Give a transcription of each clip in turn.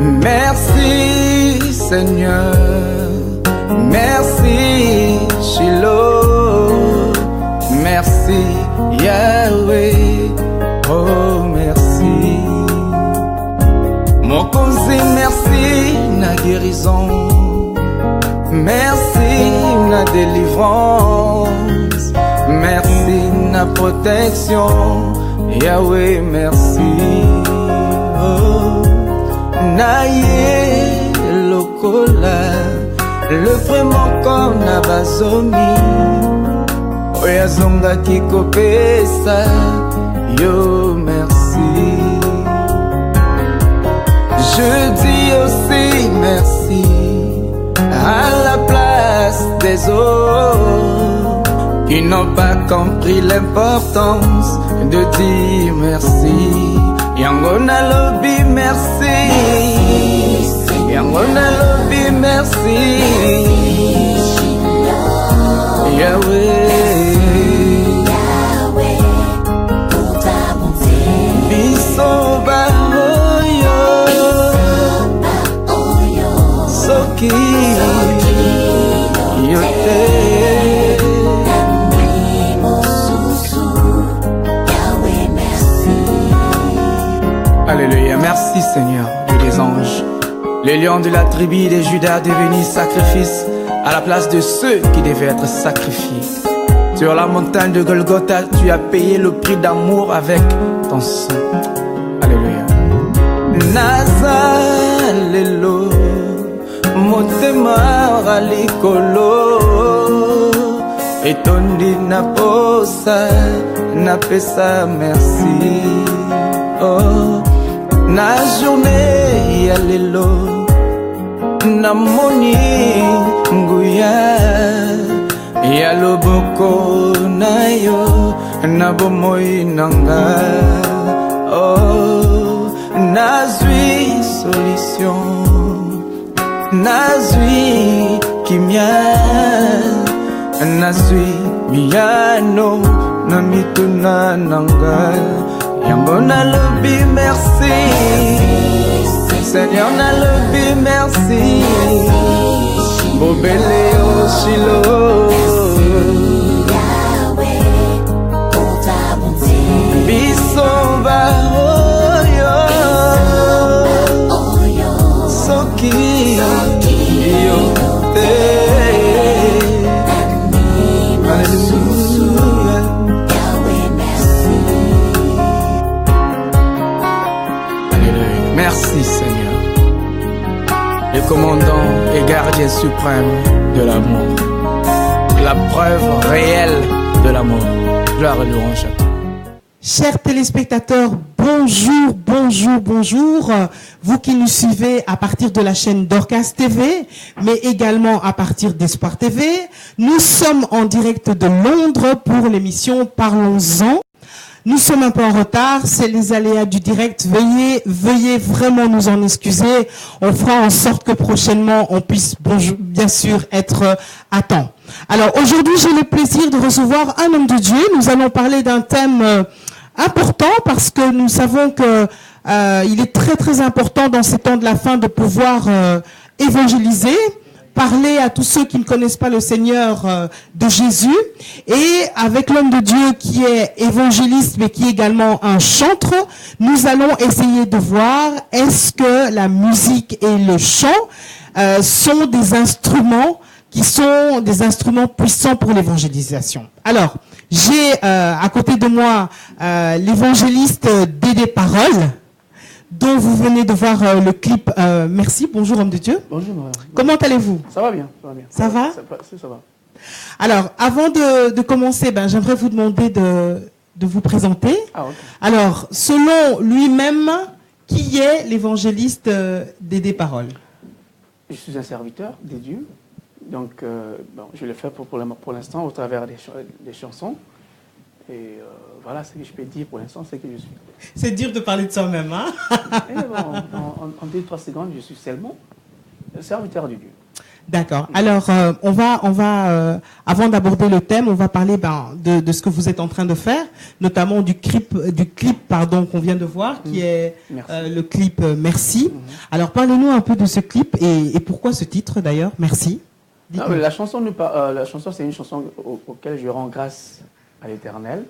Merci Seigneur, merci Shiloh, merci Yahweh, oh merci. Mon conseil, merci na guérison, merci na délivrance, merci na protection, Yahweh merci. Oh. Naye lokola le vraiment comme na bazomi oya zonga kikopesa yo merci. Je dis aussi merci à la place des autres qui n'ont pas compris l'importance de dire merci. Yangona lobby merci, Yangona lobby merci, Yahweh, pour ta bonté. Biso baoyo, soki yote. Alléluia, merci Seigneur, Dieu des anges. Le lion de la tribu des Judas devenu sacrifice à la place de ceux qui devaient être sacrifiés. Sur la montagne de Golgotha, tu as payé le prix d'amour avec ton sang. Alléluia. Nazalelo, motema ralikolo, etondi na posa, na pesa merci. Oh. Na journée ya lelo namoni nguya ya loboko na yo na bomoi nanga. Oh, nazwi solution, nazwi kimia, nazwi miano na mituna nanga. Yango na lobby merci, Seigneur na lobby merci, Bobele o Shiloh, Yahweh, pour ta bonté. Biso baoyo, soki yote. Merci Seigneur, le commandant et gardien suprême de l'amour, la preuve réelle de l'amour. Gloire et louange à toi. Chers téléspectateurs, bonjour, bonjour, bonjour. Vous qui nous suivez à partir de la chaîne Dorcas TV, mais également à partir d'Espoir TV. Nous sommes en direct de Londres pour l'émission Parlons-en. Nous sommes un peu en retard, c'est les aléas du direct. Veuillez vraiment nous en excuser. On fera en sorte que prochainement on puisse bien sûr être à temps. Alors aujourd'hui, j'ai le plaisir de recevoir un homme de Dieu. Nous allons parler d'un thème important parce que nous savons que il est très très important dans ces temps de la fin de pouvoir évangéliser, parler à tous ceux qui ne connaissent pas le Seigneur de Jésus. Et avec l'homme de Dieu qui est évangéliste mais qui est également un chantre, nous allons essayer de voir est-ce que la musique et le chant sont des instruments qui sont des instruments puissants pour l'évangélisation. Alors, j'ai à côté de moi l'évangéliste Dédé Parole, dont vous venez de voir le clip. Merci, bonjour homme de Dieu. Bonjour madame. Comment allez-vous? Ça va bien, ça va bien. Ça va? Ça va. Alors, avant de commencer, j'aimerais vous demander de vous présenter. Ah, ok. Alors, selon lui-même, qui est l'évangéliste Dédé Parole? Je suis un serviteur de Dieu, donc je le fais pour l'instant au travers des chansons. Et voilà ce que je peux dire pour l'instant, c'est que je suis. C'est dur de parler de soi-même, hein? Et en 2-3 secondes, je suis seulement serviteur de Dieu. D'accord. Alors, avant d'aborder le thème, on va parler de ce que vous êtes en train de faire, notamment du clip, pardon, qu'on vient de voir, qui est le clip Merci. Alors, parlez-nous un peu de ce clip et pourquoi ce titre d'ailleurs, Merci. La chanson, c'est une chanson auquel je rends grâce à l'Éternel.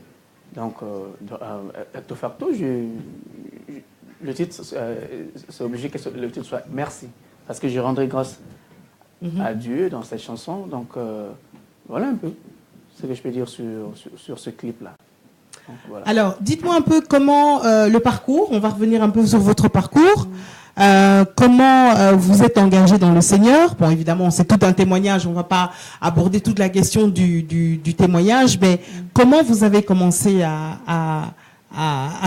Donc, de facto, le titre, c'est obligé que le titre soit Merci, parce que je rendrai grâce à Dieu dans cette chanson. Donc, voilà un peu ce que je peux dire sur ce clip-là. Donc, voilà. Alors, dites-moi un peu comment le parcours, on va revenir un peu sur votre parcours. Comment vous êtes engagé dans le Seigneur? Bon, évidemment, c'est tout un témoignage. On ne va pas aborder toute la question du témoignage, mais comment vous avez commencé à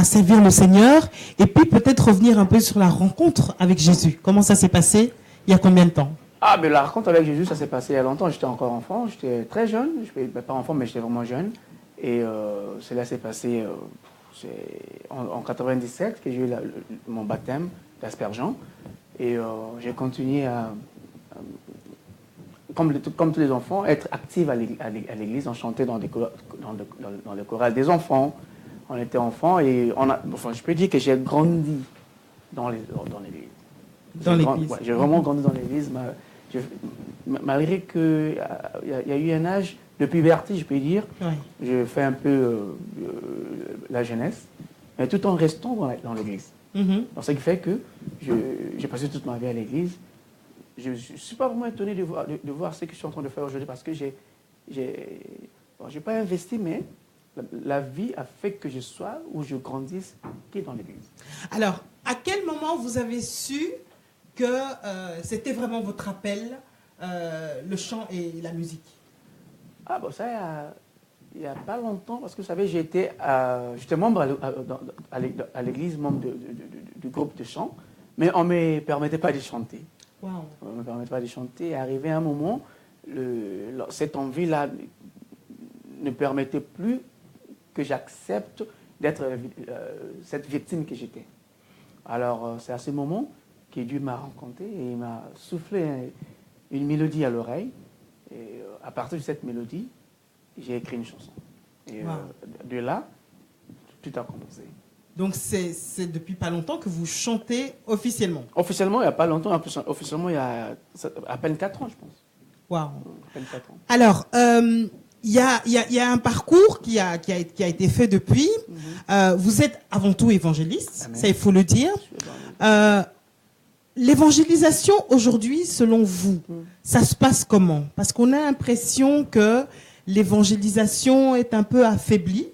servir le Seigneur? Et puis peut-être revenir un peu sur la rencontre avec Jésus. Comment ça s'est passé? Il y a combien de temps? Mais la rencontre avec Jésus, ça s'est passé il y a longtemps. J'étais encore enfant, j'étais très jeune. Pas enfant, mais j'étais vraiment jeune. Et cela s'est passé en 97, que j'ai eu mon baptême d'aspergeant. Et j'ai continué à, comme tous les enfants, être active à l'église. On chantait dans le choral des enfants. On était enfants et je peux dire que j'ai grandi dans l'église. Dans l'église. J'ai vraiment grandi dans l'église. Malgré qu'il y a eu un âge de puberté, je peux dire, je fais un peu la jeunesse, mais tout en restant dans l'église. Donc, ce qui fait que j'ai passé toute ma vie à l'église. Je ne suis pas vraiment étonné de voir ce que je suis en train de faire aujourd'hui parce que j'ai pas investi, mais la vie a fait que je sois ou je grandisse qui est dans l'église. Alors, à quel moment vous avez su que c'était vraiment votre appel, le chant et la musique? Ça, il n'y a pas longtemps, parce que vous savez, j'étais membre à l'église, membre du groupe de chant, mais on ne me permettait pas de chanter. Wow. On ne me permettait pas de chanter. Et arrivé un moment, cette envie-là ne permettait plus que j'accepte d'être cette victime que j'étais. Alors, c'est à ce moment que Dieu m'a rencontré et il m'a soufflé une mélodie à l'oreille. Et à partir de cette mélodie, j'ai écrit une chanson. Et de là, tout a commencé. Donc, c'est depuis pas longtemps que vous chantez officiellement? Officiellement, il n'y a pas longtemps. Officiellement, il y a à peine 4 ans, je pense. Waouh. À peine 4 ans. Alors, il y a un parcours qui a été fait depuis. Vous êtes avant tout évangéliste, Amen. Ça il faut le dire. L'évangélisation aujourd'hui, selon vous, ça se passe comment? Parce qu'on a l'impression que l'évangélisation est un peu affaiblie.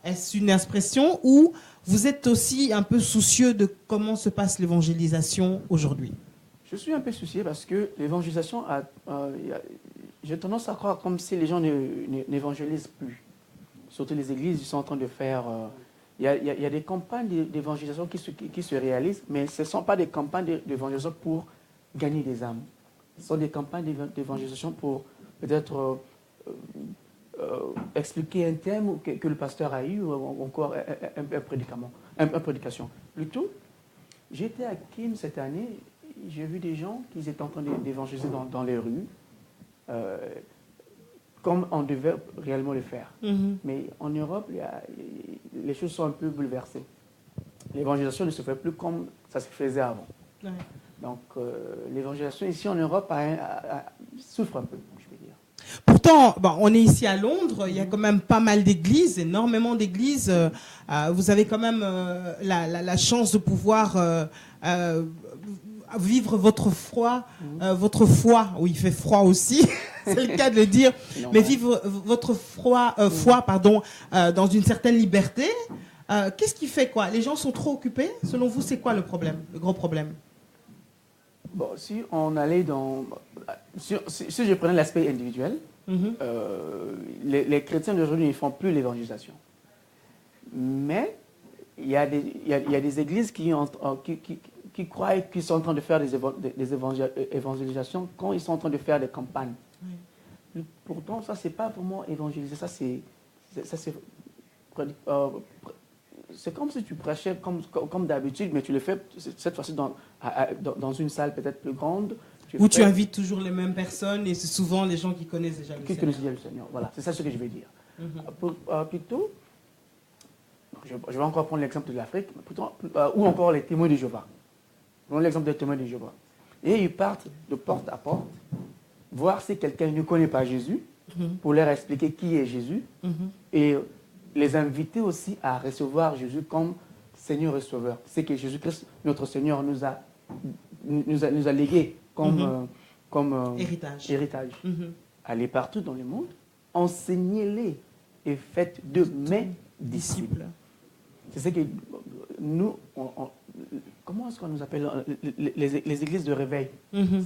Est-ce une expression ou vous êtes aussi un peu soucieux de comment se passe l'évangélisation aujourd'hui? Je suis un peu soucieux parce que l'évangélisation, j'ai tendance à croire comme si les gens n'évangélisent plus. Surtout les églises, ils sont en train de faire... Il y a des campagnes d'évangélisation qui se réalisent, mais ce ne sont pas des campagnes d'évangélisation pour gagner des âmes. Ce sont des campagnes d'évangélisation pour peut-être expliquer un thème que le pasteur a eu, ou encore une prédication. Plutôt, j'étais à Kim cette année, j'ai vu des gens qui étaient en train d'évangéliser dans les rues, comme on devait réellement le faire. Mais en Europe, les choses sont un peu bouleversées. L'évangélisation ne se fait plus comme ça se faisait avant. Ouais. Donc, l'évangélisation ici en Europe souffre un peu, je vais dire. Pourtant, on est ici à Londres, il y a quand même pas mal d'églises, énormément d'églises. Vous avez quand même la chance de pouvoir vivre votre foi, où il fait froid aussi, c'est le cas de le dire, mais vivre votre foi, dans une certaine liberté. Qu'est-ce qui fait quoi? Les gens sont trop occupés? Selon vous, c'est quoi le problème, le gros problème? Bon, si on allait si je prenais l'aspect individuel, les chrétiens d'aujourd'hui ne font plus l'évangélisation. Mais il y a des églises qui croient qu'ils sont en train de faire des évangélisations quand ils sont en train de faire des campagnes. Oui. Pourtant, ça, c'est pas vraiment évangéliser. Ça, c'est comme si tu prêchais comme d'habitude, mais tu le fais cette fois-ci dans une salle peut-être plus grande, Où tu invites toujours les mêmes personnes et c'est souvent les gens qui connaissent déjà le Qui Seigneur. connaissent déjà le Seigneur. Voilà, c'est ça ce que je veux dire. Plutôt, je vais encore prendre l'exemple de l'Afrique, ou encore les témoins de Jéhovah. Prenons l'exemple des témoins de Jéhovah. Et ils partent de porte à porte, voir si quelqu'un ne connaît pas Jésus, pour leur expliquer qui est Jésus, et les inviter aussi à recevoir Jésus comme Seigneur et Sauveur. C'est que Jésus-Christ, notre Seigneur, nous a légué comme héritage. Allez partout dans le monde, enseignez-les et faites de mes disciples. C'est ce que nous, comment est-ce qu'on nous appelle les églises de réveil?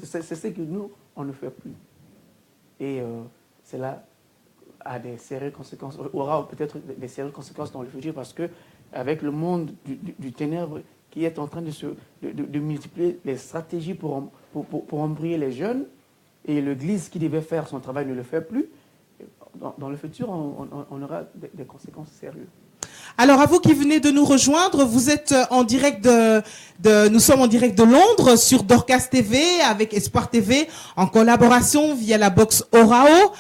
C'est ce que nous, on ne fait plus. Et cela a des sérieuses conséquences, aura peut-être des sérieuses conséquences dans le futur parce que avec le monde du ténèbre qui est en train de multiplier les stratégies pour embrouiller les jeunes, et l'Église qui devait faire son travail ne le fait plus, dans le futur, on aura des conséquences sérieuses. Alors, à vous qui venez de nous rejoindre, vous êtes en direct nous sommes en direct de Londres sur Dorcas TV avec Espoir TV en collaboration via la box Orao.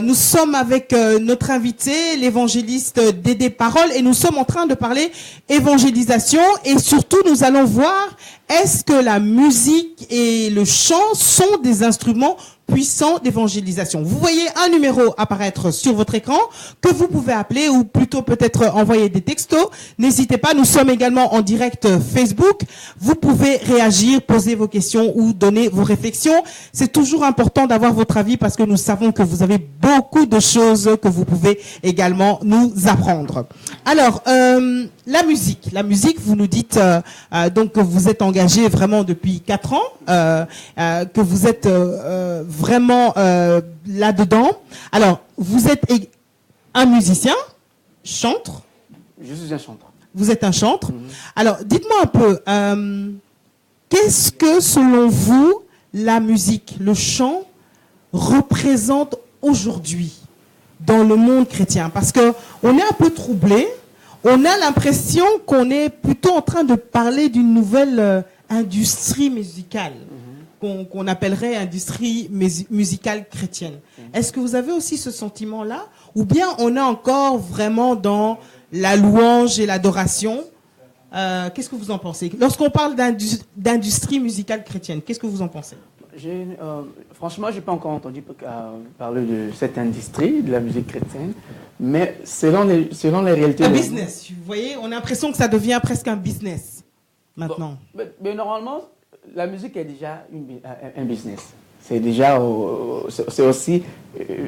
Nous sommes avec notre invité, l'évangéliste Dédé Parole, et nous sommes en train de parler évangélisation et surtout nous allons voir est-ce que la musique et le chant sont des instruments puissant d'évangélisation. Vous voyez un numéro apparaître sur votre écran que vous pouvez appeler ou plutôt peut-être envoyer des textos. N'hésitez pas, nous sommes également en direct Facebook. Vous pouvez réagir, poser vos questions ou donner vos réflexions. C'est toujours important d'avoir votre avis parce que nous savons que vous avez beaucoup de choses que vous pouvez également nous apprendre. Alors, la musique, vous nous dites donc que vous êtes engagé vraiment depuis 4 ans, que vous êtes vraiment là-dedans. Alors, vous êtes un musicien, chantre. Je suis un chanteur. Vous êtes un chantre. Alors, dites-moi un peu, qu'est-ce que, selon vous, la musique, le chant, représente aujourd'hui dans le monde chrétien? Parce que on est un peu troublé. On a l'impression qu'on est plutôt en train de parler d'une nouvelle industrie musicale, qu'on appellerait industrie musicale chrétienne. Est-ce que vous avez aussi ce sentiment-là? Ou bien on est encore vraiment dans la louange et l'adoration? Qu'est-ce que vous en pensez? Lorsqu'on parle d'industrie musicale chrétienne, qu'est-ce que vous en pensez? Franchement, je n'ai pas encore entendu parler de cette industrie, de la musique chrétienne, mais selon les réalités... Un business, vous voyez, on a l'impression que ça devient presque un business, maintenant. Bon, mais normalement, la musique est déjà un business. C'est déjà c'est aussi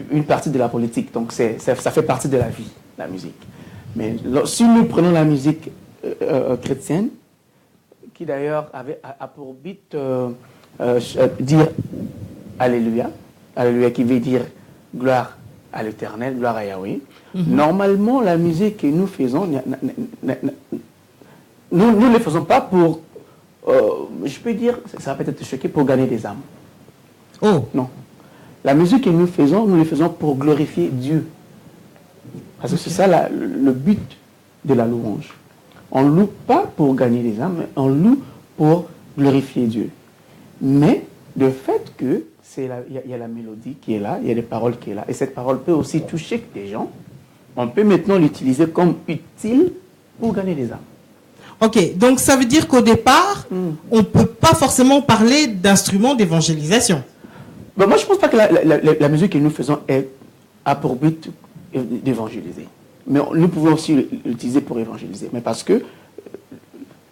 une partie de la politique, donc ça fait partie de la vie, la musique. Mais si nous prenons la musique chrétienne, qui d'ailleurs a pour but... dire Alléluia, Alléluia qui veut dire gloire à l'Éternel, gloire à Yahweh. Normalement, la musique que nous faisons, nous ne le faisons pas pour, je peux dire, ça va peut-être te choquer, pour gagner des âmes. Oh. Non. La musique que nous le faisons pour glorifier Dieu. Parce que c'est ça le but de la louange. On ne loue pas pour gagner des âmes, mais on loue pour glorifier Dieu. Mais le fait que il y a la mélodie qui est là, il y a des paroles qui est là, et cette parole peut aussi toucher des gens, on peut maintenant l'utiliser comme utile pour gagner des âmes. Ok, donc ça veut dire qu'au départ, on ne peut pas forcément parler d'instruments d'évangélisation. Ben moi, je ne pense pas que la musique que nous faisons a pour but d'évangéliser. Mais nous pouvons aussi l'utiliser pour évangéliser. Mais parce que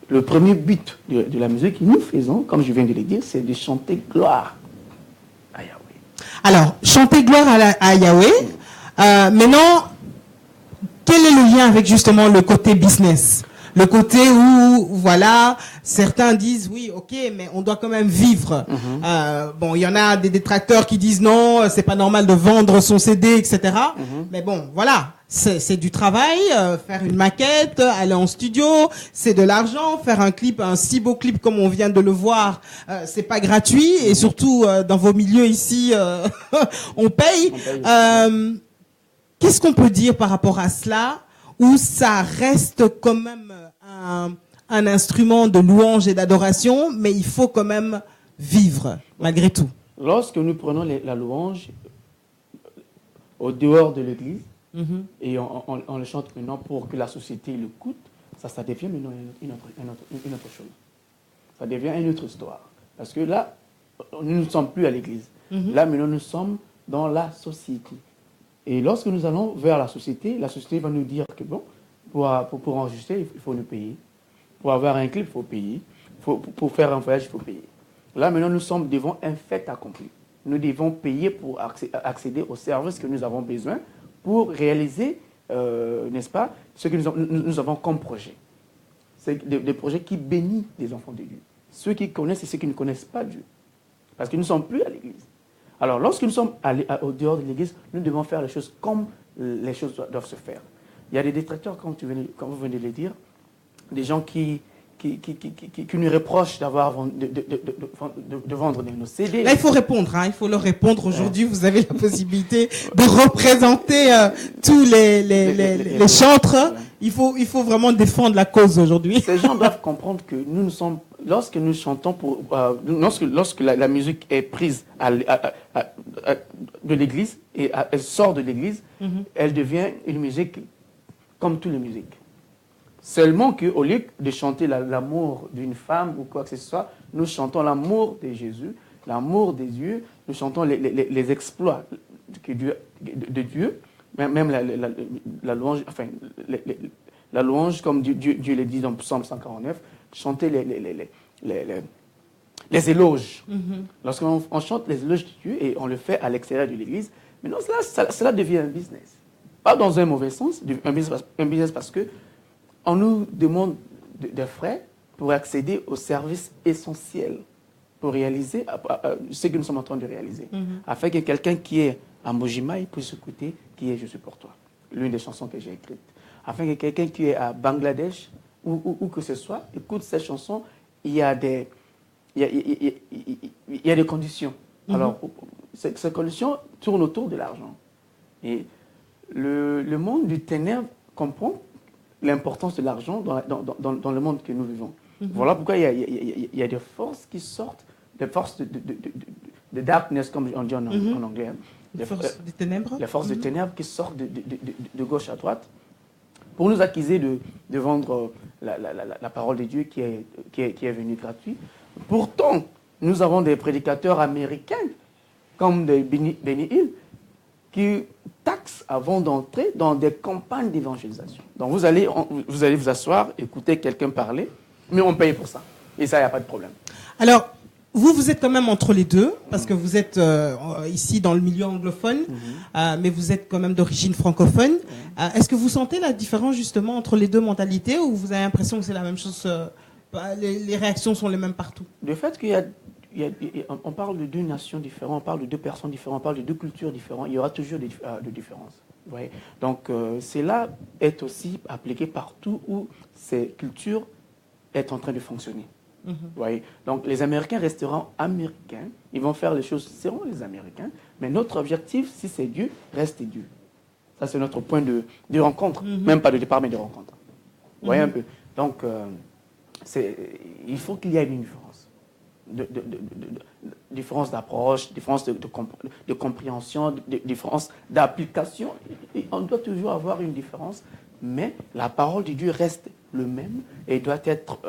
le premier but de la musique que nous faisons, comme je viens de le dire, c'est de chanter gloire à Yahweh. Alors, chanter gloire à Yahweh. Maintenant, quel est le lien avec justement le côté business? Le côté où, voilà, certains disent, oui, ok, mais on doit quand même vivre. Bon, il y en a des détracteurs qui disent, non, c'est pas normal de vendre son CD, etc. Mais bon, voilà. C'est du travail, faire une maquette, aller en studio, c'est de l'argent, faire un clip, un si beau clip comme on vient de le voir, c'est pas gratuit et surtout dans vos milieux ici, on paye. Qu'est-ce qu'on peut dire par rapport à cela, où ça reste quand même un instrument de louange et d'adoration, mais il faut quand même vivre, malgré tout? Lorsque nous prenons la louange au dehors de l'église, et on le chante maintenant pour que la société l'écoute, ça devient maintenant une autre chose. Ça devient une autre histoire. Parce que là, nous ne sommes plus à l'église. Là, maintenant, nous sommes dans la société. Et lorsque nous allons vers la société va nous dire que bon, pour enregistrer, il faut nous payer. Pour avoir un clip, il faut payer. Pour faire un voyage, il faut payer. Là, maintenant, nous sommes devant un fait accompli. Nous devons payer pour accéder aux services que nous avons besoin pour réaliser, n'est-ce pas, ce que nous avons comme projet. C'est des projets qui bénissent les enfants de Dieu. Ceux qui connaissent et ceux qui ne connaissent pas Dieu. Parce que nous ne sommes plus à l'église. Alors, lorsque nous sommes au dehors de l'église, nous devons faire les choses comme les choses doivent se faire. Il y a des détracteurs, comme vous venez de le dire, des gens qui nous reprochent de vendre nos CD. Là, il faut répondre. Il faut leur répondre. Aujourd'hui, vous avez la possibilité de représenter tous les chantres. Il faut vraiment défendre la cause aujourd'hui. Ces gens doivent comprendre que nous sommes, lorsque nous chantons, lorsque la musique est prise de l'église et elle sort de l'église, elle devient une musique comme toutes les musiques. Seulement qu'au lieu de chanter l'amour d'une femme ou quoi que ce soit, nous chantons l'amour de Jésus, l'amour des dieux, nous chantons les exploits de Dieu, même la louange, enfin, la louange, comme Dieu le dit dans Psaume 149, chanter les éloges. Lorsqu'on chante les éloges de Dieu et on le fait à l'extérieur de l'église, mais non, cela devient un business. Pas dans un mauvais sens, un business parce que on nous demande des frais pour accéder aux services essentiels, pour réaliser ce que nous sommes en train de réaliser. Afin que quelqu'un qui est à Mojima puisse écouter qui est Je suis pour toi, l'une des chansons que j'ai écrites. Afin que quelqu'un qui est à Bangladesh, où que ce soit, écoute cette chanson, il y a des conditions. Alors, ces conditions tournent autour de l'argent. Et le monde du ténèbre comprend l'importance de l'argent dans le monde que nous vivons. Voilà pourquoi il y a des forces qui sortent, des forces de darkness, comme on dit en anglais. Les forces des ténèbres. Les forces des ténèbres qui sortent de gauche à droite pour nous accuser de vendre la parole de Dieu qui est venue gratuite. Pourtant, nous avons des prédicateurs américains, comme Benny Hill, qui taxent avant d'entrer dans des campagnes d'évangélisation. Donc vous allez vous asseoir, écouter quelqu'un parler, mais on paye pour ça. Et ça, il n'y a pas de problème. Alors, vous êtes quand même entre les deux, parce que vous êtes ici dans le milieu anglophone, mais vous êtes quand même d'origine francophone. Est-ce que vous sentez la différence justement entre les deux mentalités, ou vous avez l'impression que c'est la même chose, les réactions sont les mêmes partout? Le fait on parle de deux nations différentes, on parle de deux personnes différentes, on parle de deux cultures différentes, il y aura toujours des différences. Vous voyez. Donc, cela est aussi appliqué partout où ces cultures sont en train de fonctionner. Vous voyez. Donc, les Américains resteront américains, ils vont faire les choses selon les Américains, mais notre objectif, si c'est Dieu, reste Dieu. Ça, c'est notre point de rencontre, même pas de départ, mais de rencontre. Vous voyez un peu. Donc, il faut qu'il y ait une différence. Différence d'approche, différence de compréhension, différence d'application. On doit toujours avoir une différence, mais la parole de Dieu reste le même et doit être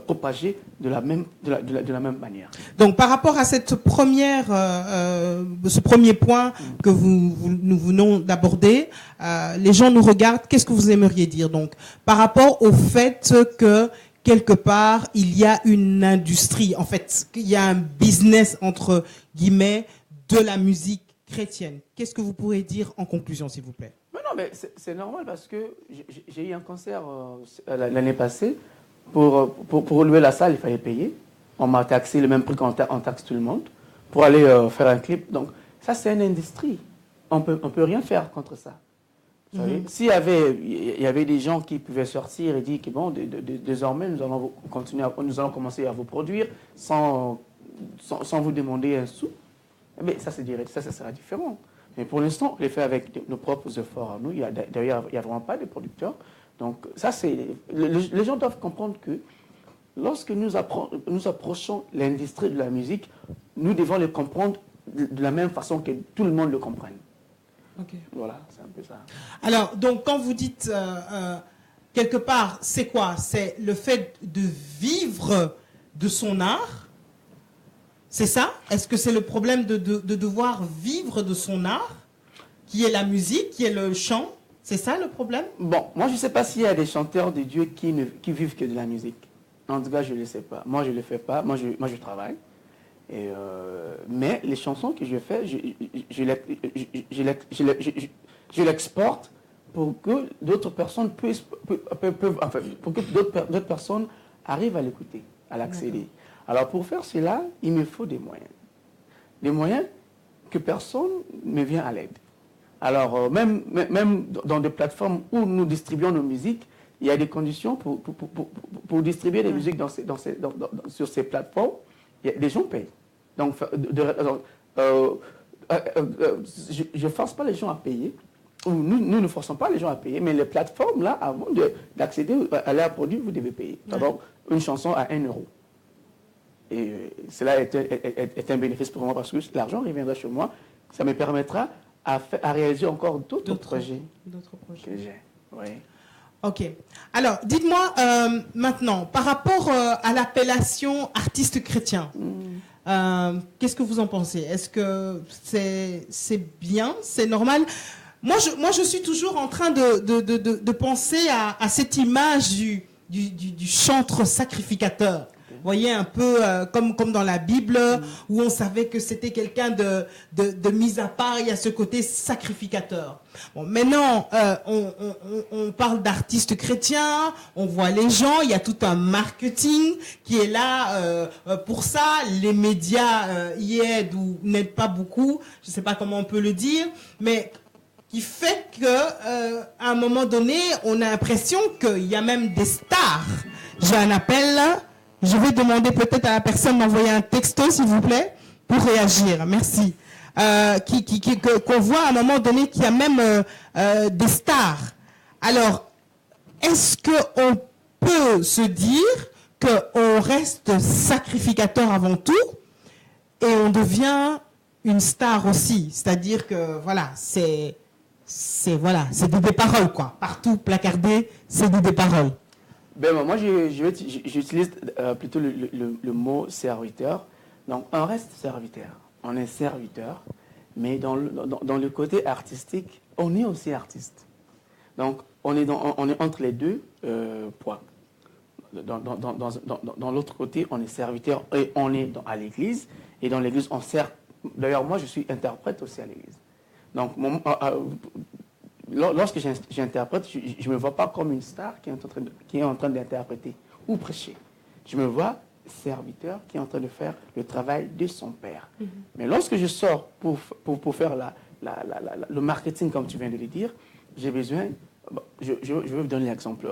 propagée de la même manière. Donc, par rapport à ce premier point que nous venons d'aborder, les gens nous regardent. Qu'est-ce que vous aimeriez dire, donc, par rapport au fait que quelque part, il y a une industrie, en fait, il y a un business, entre guillemets, de la musique chrétienne. Qu'est-ce que vous pourrez dire en conclusion, s'il vous plaît? Mais c'est normal parce que j'ai eu un concert l'année passée. Pour louer la salle, il fallait payer. On m'a taxé le même prix qu'on taxe tout le monde pour aller faire un clip. Donc, ça, c'est une industrie. On peut rien faire contre ça. S'il y avait des gens qui pouvaient sortir et dire que bon, désormais nous allons commencer à vous produire sans vous demander un sou, mais ça sera différent. Mais pour l'instant, on les fait avec nos propres efforts à nous. D'ailleurs, il n'y a vraiment pas de producteurs. Donc ça, les gens doivent comprendre que lorsque nous approchons l'industrie de la musique, nous devons le comprendre de la même façon que tout le monde le comprenne. Ok. Voilà, c'est un peu ça. Alors, donc, quand vous dites quelque part, c'est quoi? C'est le fait de vivre de son art? C'est ça? Est-ce que c'est le problème de devoir vivre de son art, qui est la musique, qui est le chant? C'est ça le problème? Bon, moi je ne sais pas s'il y a des chanteurs de Dieu qui vivent que de la musique. En tout cas, je ne le sais pas. Moi, je ne le fais pas. Moi, je travaille. Et mais les chansons que je fais, je l'exporte pour que d'autres personnes pour que d'autres personnes arrivent à l'écouter, à l'accéder. Alors pour faire cela, il me faut des moyens. Des moyens que personne ne vient à l'aide. Alors même dans des plateformes où nous distribuons nos musiques, il y a des conditions pour distribuer des musiques sur ces plateformes. Les gens payent. Donc, je ne force pas les gens à payer. Nous ne forçons pas les gens à payer, mais les plateformes, là, avant d'accéder à leurs produits, vous devez payer. D'abord, une chanson à 1 euro. Et cela est un bénéfice pour moi parce que l'argent reviendra chez moi. Ça me permettra à réaliser encore d'autres projets que j'ai. Oui. Ok. Alors, dites-moi maintenant, par rapport à l'appellation artiste chrétien, qu'est-ce que vous en pensez? Est-ce que c'est bien, c'est normal? Moi, je suis toujours en train de penser à cette image du chantre sacrificateur. Vous voyez, un peu comme dans la Bible, où on savait que c'était quelqu'un de mis à part. Il y a ce côté sacrificateur. Bon, maintenant, on parle d'artistes chrétiens, on voit les gens, il y a tout un marketing qui est là pour ça. Les médias y aident ou n'aident pas beaucoup, je ne sais pas comment on peut le dire, mais qui fait que à un moment donné, on a l'impression qu'il y a même des stars. J'ai un appel là. Je vais demander peut-être à la personne d'envoyer un texto, s'il vous plaît, pour réagir. Merci. Qu'on voit à un moment donné qu'il y a même des stars. Alors, est-ce qu'on peut se dire qu'on reste sacrificateur avant tout et on devient une star aussi? C'est-à-dire que, voilà, c'est des paroles, quoi. Partout placardé, c'est des paroles. Ben, moi, j'utilise plutôt le mot serviteur. Donc, on reste serviteur. On est serviteur. Mais dans le côté artistique, on est aussi artiste. Donc, on est entre les deux points. Dans l'autre côté, on est serviteur et on est à l'église. Et dans l'église, on sert. D'ailleurs, moi, je suis interprète aussi à l'église. Donc, lorsque j'interprète, je ne me vois pas comme une star qui est en train d'interpréter ou prêcher. Je me vois serviteur qui est en train de faire le travail de son père. Mais lorsque je sors pour faire le marketing, comme tu viens de le dire, j'ai besoin... Je vais vous donner l'exemple.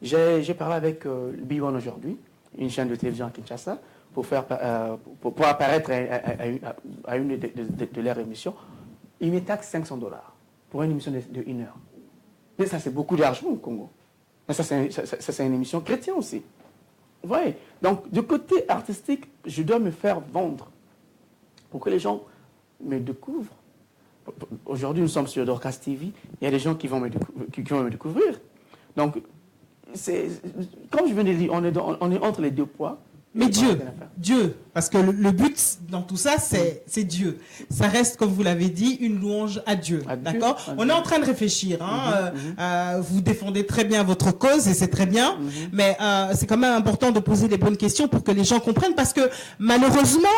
J'ai parlé avec B1 aujourd'hui, une chaîne de télévision à Kinshasa, pour apparaître à une de leurs émissions. Ils me taxent $500 pour une émission de 1 heure. Mais ça, c'est beaucoup d'argent au Congo. Mais ça, c'est une émission chrétienne aussi. Vous voyez? Donc, du côté artistique, je dois me faire vendre pour que les gens me découvrent. Aujourd'hui, nous sommes sur Dorcas TV. Il y a des gens qui vont me découvrir. Donc, comme je viens de le dire, on est entre les deux poids. Mais Dieu, parce que le but dans tout ça, c'est Dieu. Ça reste, comme vous l'avez dit, une louange à Dieu. D'accord? On est en train de réfléchir. Vous défendez très bien votre cause et c'est très bien. Mais c'est quand même important de poser les bonnes questions pour que les gens comprennent. Parce que malheureusement,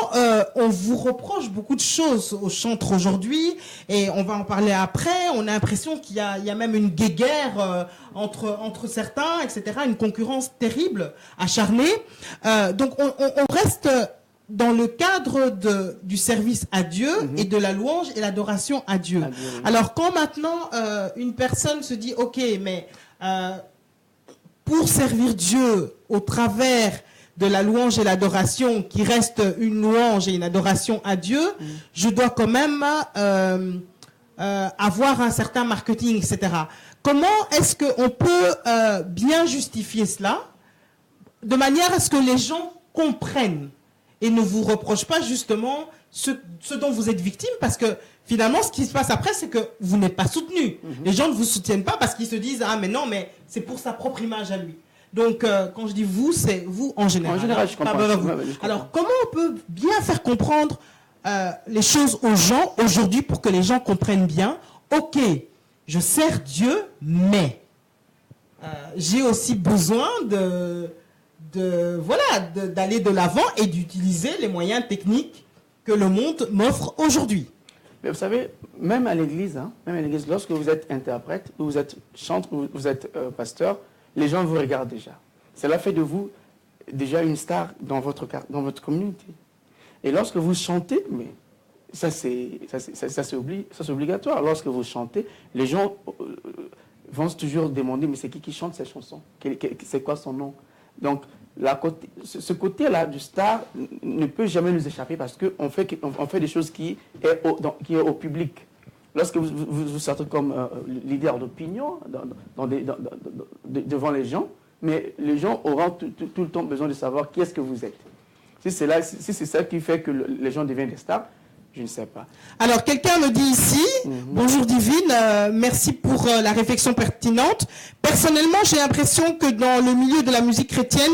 on vous reproche beaucoup de choses aux chantres aujourd'hui. Et on va en parler après. On a l'impression qu'il y a même une guéguerre entre certains, etc. Une concurrence terrible, acharnée. Donc on reste dans le cadre du service à Dieu et de la louange et l'adoration à Dieu. Alors quand maintenant une personne se dit ok, mais pour servir Dieu au travers de la louange et l'adoration qui reste une louange et une adoration à Dieu, je dois quand même avoir un certain marketing, etc. Comment est-ce qu'on peut bien justifier cela? de manière à ce que les gens comprennent et ne vous reprochent pas justement ce dont vous êtes victime, parce que finalement, ce qui se passe après, c'est que vous n'êtes pas soutenu. Les gens ne vous soutiennent pas parce qu'ils se disent « Ah, mais non, mais c'est pour sa propre image à lui. » Donc, quand je dis vous, c'est vous en général. En général, je comprends. Pas vous. Ouais, je comprends. Alors, comment on peut bien faire comprendre les choses aux gens aujourd'hui pour que les gens comprennent bien? Ok, je sers Dieu, mais j'ai aussi besoin d'aller de l'avant et d'utiliser les moyens techniques que le monde m'offre aujourd'hui. Mais vous savez, même à l'église, lorsque vous êtes interprète, ou vous êtes chantre, ou vous êtes pasteur, les gens vous regardent déjà. Cela fait de vous déjà une star dans votre communauté. Et lorsque vous chantez, mais ça c'est obligatoire. Lorsque vous chantez, les gens vont toujours demander, mais c'est qui chante ces chansons? C'est quoi son nom? Donc, ce côté-là du star ne peut jamais nous échapper parce qu'on fait des choses qui est au public. Lorsque vous sortez comme leader d'opinion devant les gens, mais les gens auront tout le temps besoin de savoir qui est-ce que vous êtes. Si c'est ça qui fait que les gens deviennent des stars, je ne sais pas. Alors, quelqu'un me dit ici, bonjour Divine, merci pour la réflexion pertinente. Personnellement, j'ai l'impression que dans le milieu de la musique chrétienne,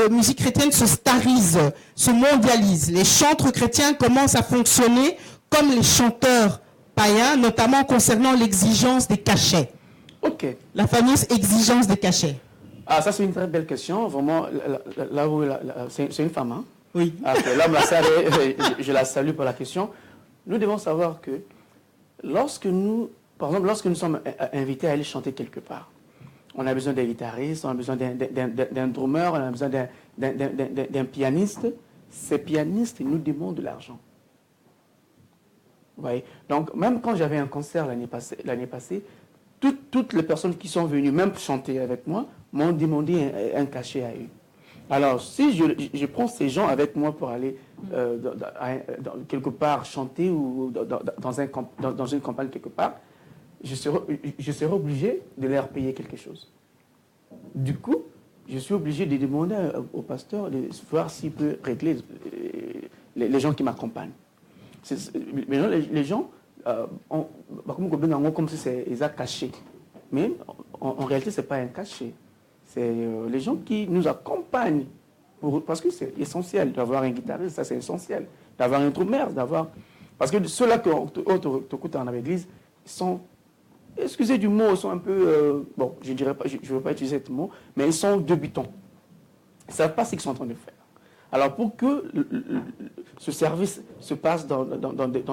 musique chrétienne se starise, se mondialise. Les chantres chrétiens commencent à fonctionner comme les chanteurs païens, notamment concernant l'exigence des cachets. Ok. La fameuse exigence des cachets. Ah, ça c'est une très belle question. Vraiment, c'est une femme, hein? Oui. L'homme, je la salue pour la question. Nous devons savoir que lorsque nous sommes invités à aller chanter quelque part, on a besoin d'un guitariste, on a besoin d'un drummer, on a besoin d'un pianiste. Ces pianistes nous demandent de l'argent. Vous voyez? Donc, même quand j'avais un concert l'année passée, toutes les personnes qui sont venues, même chanter avec moi, m'ont demandé un cachet à eux. Alors, si je prends ces gens avec moi pour aller quelque part chanter ou dans une campagne quelque part, je serai obligé de leur payer quelque chose. Du coup, je suis obligé de demander au pasteur de voir s'il peut régler les gens qui m'accompagnent. Maintenant, les gens, comme si c'est caché. Mais en réalité, ce n'est pas un cachet. C'est les gens qui nous accompagnent. Parce que c'est essentiel d'avoir un guitariste, ça c'est essentiel. D'avoir un drummer, parce que ceux-là qui t'écoutent en église, ils sont, excusez du mot, ils sont un peu, bon, je ne veux pas utiliser ce mot, mais ils sont débutants. Ils ne savent pas ce qu'ils sont en train de faire. Alors pour que ce service se passe dans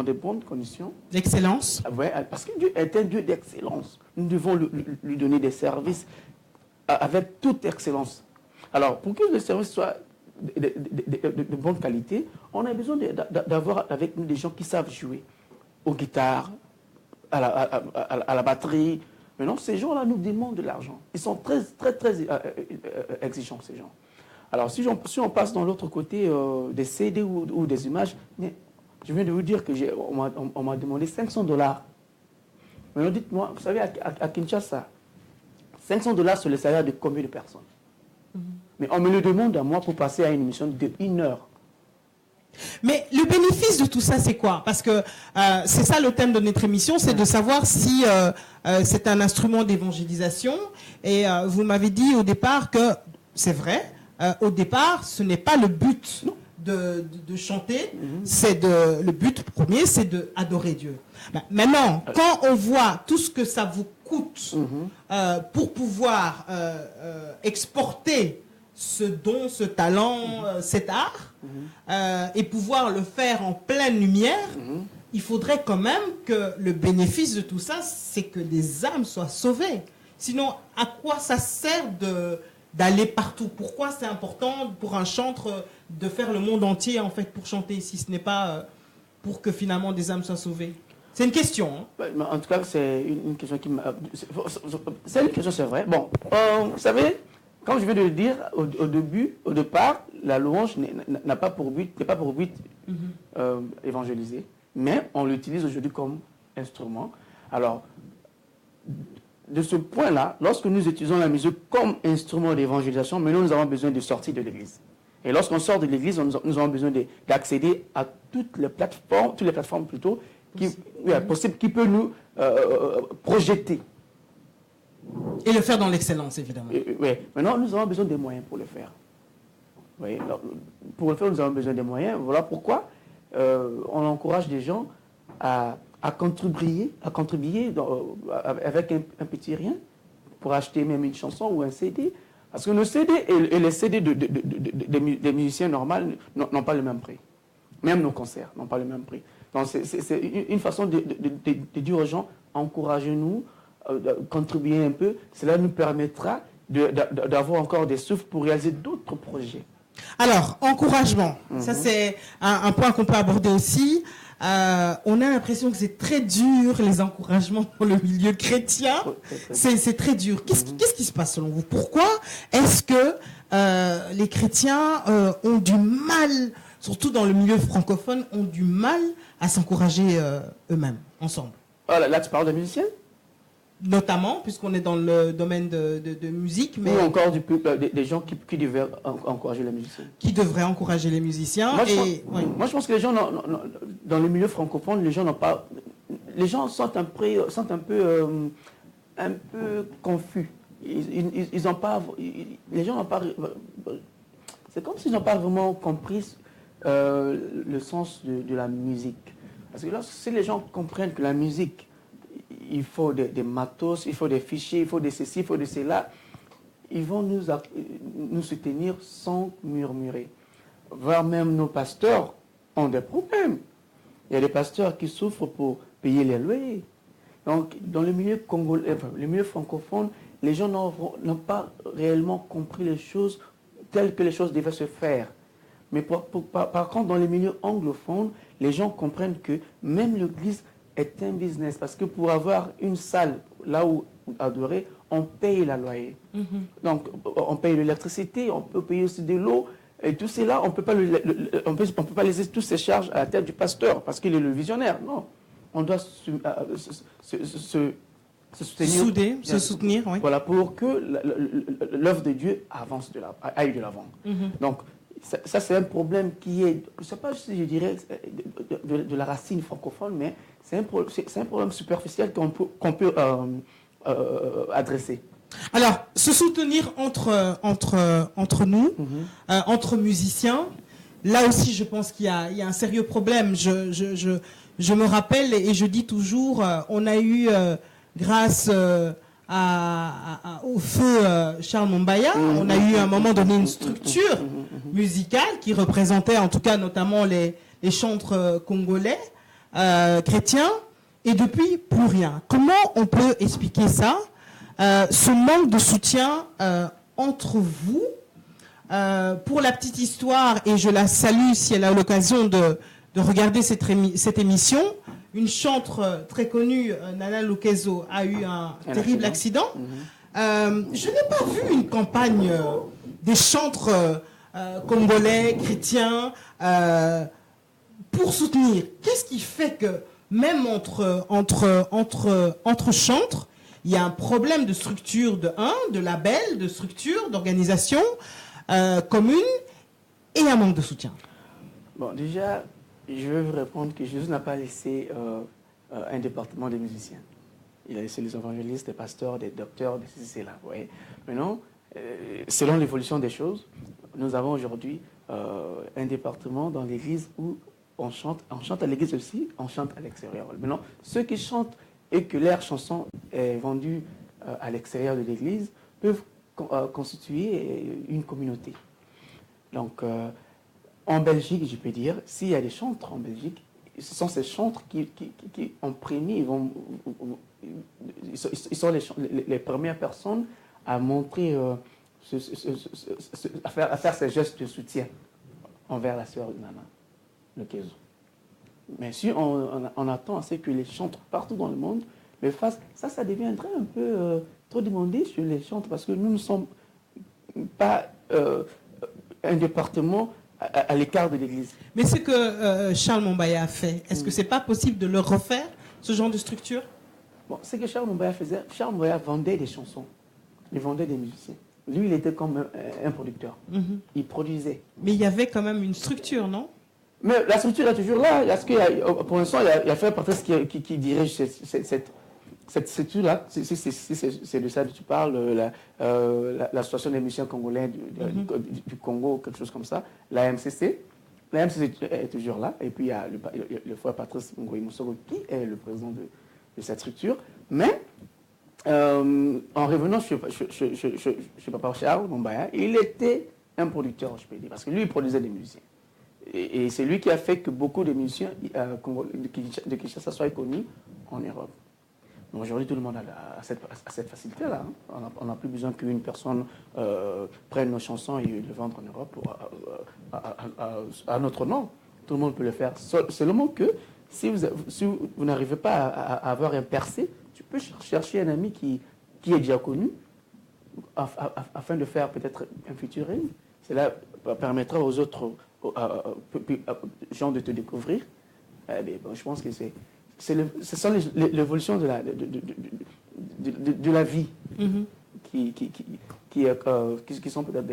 des bonnes conditions. D'excellence. Ouais, parce que Dieu est un Dieu d'excellence. Nous devons lui donner des services avec toute excellence. Alors, pour que le service soit de bonne qualité, on a besoin d'avoir avec nous des gens qui savent jouer aux guitares, à la batterie. Maintenant, ces gens-là nous demandent de l'argent. Ils sont très, très, très exigeants, ces gens. Alors, si on passe dans l'autre côté des CD ou des images, mais je viens de vous dire qu'on m'a demandé $500. Maintenant, dites-moi, vous savez, à Kinshasa, $500, c'est le salaire de combien de personnes? Mais on me le demande à moi pour passer à une émission de 1 heure. Mais le bénéfice de tout ça, c'est quoi? Parce que c'est ça le thème de notre émission, c'est de savoir si c'est un instrument d'évangélisation. Et vous m'avez dit au départ que, c'est vrai, au départ, ce n'est pas le but de chanter. Le but premier, c'est d'adorer Dieu. Maintenant, quand on voit tout ce que ça vous coûte pour pouvoir exporter ce don, ce talent, cet art, et pouvoir le faire en pleine lumière, il faudrait quand même que le bénéfice de tout ça, c'est que des âmes soient sauvées. Sinon, à quoi ça sert d'aller partout? Pourquoi c'est important pour un chantre de faire le monde entier en fait pour chanter, si ce n'est pas pour que finalement des âmes soient sauvées? C'est une question. Hein? En tout cas, c'est une question qui m'a... C'est une question, c'est vrai. Bon, vous savez, comme je viens de le dire au départ, la louange n'est pas pour but évangéliser, mais on l'utilise aujourd'hui comme instrument. Alors, de ce point-là, lorsque nous utilisons la musique comme instrument d'évangélisation, maintenant nous avons besoin de sortir de l'église. Et lorsqu'on sort de l'église, nous avons besoin d'accéder à toutes les plateformes plutôt, possibles, qui peuvent nous projeter. Et le faire dans l'excellence, évidemment. Oui, maintenant nous avons besoin des moyens pour le faire. Oui, pour le faire, nous avons besoin des moyens. Voilà pourquoi on encourage les gens à contribuer avec un petit rien pour acheter même une chanson ou un CD. Parce que nos CD et les CD des musiciens normaux n'ont pas le même prix. Même nos concerts n'ont pas le même prix. Donc c'est une façon de dire aux gens, encouragez-nous, contribuez un peu. Cela nous permettra d'avoir encore des souffles pour réaliser d'autres projets. Alors, encouragement, ça c'est un point qu'on peut aborder aussi. On a l'impression que c'est très dur, les encouragements pour le milieu chrétien. C'est très dur. Qu'est-ce qui se passe selon vous? Pourquoi est-ce que les chrétiens ont du mal, surtout dans le milieu francophone, ont du mal à s'encourager eux-mêmes, ensemble? Là, tu parles de musiciens? Notamment, puisqu'on est dans le domaine de musique, mais... Ou encore des gens qui devraient encourager les musiciens. Qui devraient encourager les musiciens. Moi, je pense que les gens, dans le milieu francophone, les gens n'ont pas... Les gens sont un peu confus. Ils n'ont pas... Les gens n'ont pas... C'est comme s'ils n'ont pas vraiment compris le sens de la musique. Parce que si les gens comprennent que la musique, il faut des matos, il faut des fichiers, il faut de ceci, il faut de cela, ils vont nous soutenir sans murmurer. Voire même nos pasteurs ont des problèmes. Il y a des pasteurs qui souffrent pour payer les loyers. Donc, dans le milieu congolais, le milieu francophone, les gens n'ont pas réellement compris les choses telles que les choses devaient se faire. Mais par contre, dans les milieux anglophones, les gens comprennent que même l'Église est un business. Parce que pour avoir une salle là où adorer, on paye la loyer. Donc, on paye l'électricité, on peut payer aussi de l'eau. Et tout cela, on ne peut pas laisser toutes ces charges à la tête du pasteur parce qu'il est le visionnaire. Non. On doit se soutenir. Oui. Voilà, pour que l'œuvre de Dieu aille de l'avant. Donc, ça c'est un problème qui est, je ne sais pas si je dirais de la racine francophone, mais c'est un problème superficiel qu'on peut adresser. Alors, se soutenir entre nous, entre musiciens, là aussi je pense qu'il y a un sérieux problème. Je me rappelle et je dis toujours, on a eu, grâce au feu Charles Mombaya, on a eu à un moment donné une structure musicale qui représentait en tout cas notamment les chantres congolais, chrétiens, et depuis plus rien. Comment on peut expliquer ça, ce manque de soutien entre vous? Pour la petite histoire, et je la salue si elle a l'occasion de regarder cette émission, une chantre très connue, Nana Lukezo, a eu un terrible accident. Je n'ai pas vu une campagne des chantres congolais, chrétiens, pour soutenir. Qu'est-ce qui fait que même entre chantres, il y a un problème de structure de label, de structure, d'organisation commune, et un manque de soutien? Bon, déjà, je vais vous répondre que Jésus n'a pas laissé un département de musiciens. Il a laissé les évangélistes, des pasteurs, des docteurs, des ceci, là. Vous voyez. Maintenant, selon l'évolution des choses, nous avons aujourd'hui un département dans l'église où on chante à l'église aussi, on chante à l'extérieur. Maintenant, ceux qui chantent et que leur chanson est vendue à l'extérieur de l'église peuvent constituer une communauté. Donc, en Belgique, je peux dire, s'il y a des chantres en Belgique, ce sont ces chantres qui ont prémis, ils sont les premières personnes à montrer, à faire ces gestes de soutien envers la sœur Nana Lukezo. Mais si on attend à ce que les chantres partout dans le monde le fassent, ça deviendrait un peu trop demandé sur les chantres, parce que nous ne sommes pas un département à l'écart de l'Église. Mais ce que Charles Mombaya a fait, est-ce que c'est pas possible de le refaire, ce genre de structure? Bon, ce que Charles Moumbaya faisait, Charles Moumbaya vendait des chansons. Il vendait des musiciens. Lui, il était comme un producteur. Il produisait. Mais il y avait quand même une structure, non? Mais la structure est toujours là. Pour l'instant, il y a Frère Patrice qui dirige cette structure-là. C'est de ça que tu parles, l'association des musiciens congolais du Congo, quelque chose comme ça, la MCC. La MCC est toujours là. Et puis, il y a le Frère Patrice Ngoï Moussoro qui est le président de cette structure. Mais, en revenant chez Papa Charles Moumbaya, il était un producteur, je peux dire, parce que lui, il produisait des musiciens. Et c'est lui qui a fait que beaucoup de musiciens de Kinshasa soient connus en Europe. Aujourd'hui, tout le monde a cette facilité-là. Hein. On n'a plus besoin qu'une personne prenne nos chansons et les vendre en Europe à notre nom. Tout le monde peut le faire. Seulement que si vous n'arrivez pas à avoir un percé, tu peux chercher un ami qui est déjà connu afin de faire peut-être un featuring. Cela permettra aux autres gens de te découvrir. Je pense que ce sont l'évolution de la vie qui sont peut-être